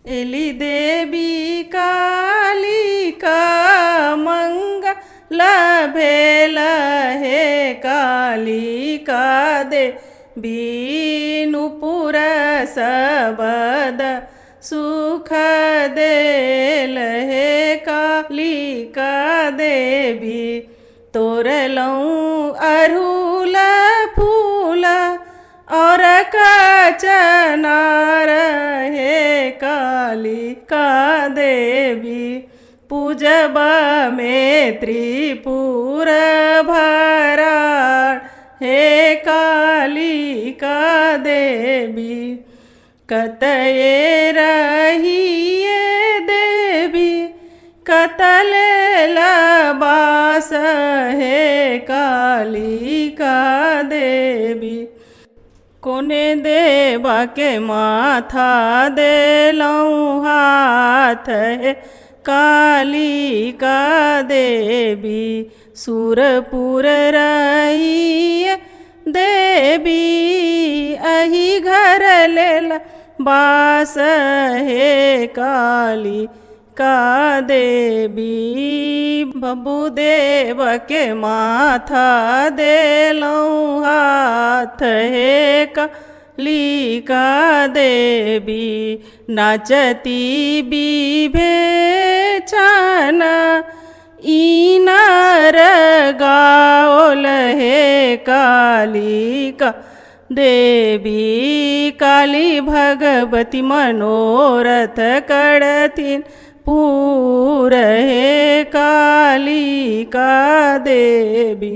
Eli देवी कालिका मंगल भेल हे कालिका देवी नुपुर सबद सुख देल हे कालिका देवी तोरलऊँ अरहुल फूल और कचनार हे कालिका देवी पूजब में त्रिपुर भराड़ हे कालिका देवी कतये रहिए देवी कतल लबास हे कालिका देवी कोने देवा के माथा देलऊँ हाथ है कालिका देवी सुरपुर रही देवी अही घर लेल बास हे कालिका देवी बबुदेव के माथा देलऊँ हाथ हे कालिका देवी नाचती विभेचन इनार गाओल हे कालिका देवी काली भगवती मनोरथ करथिन पूर हे कालिका देवी।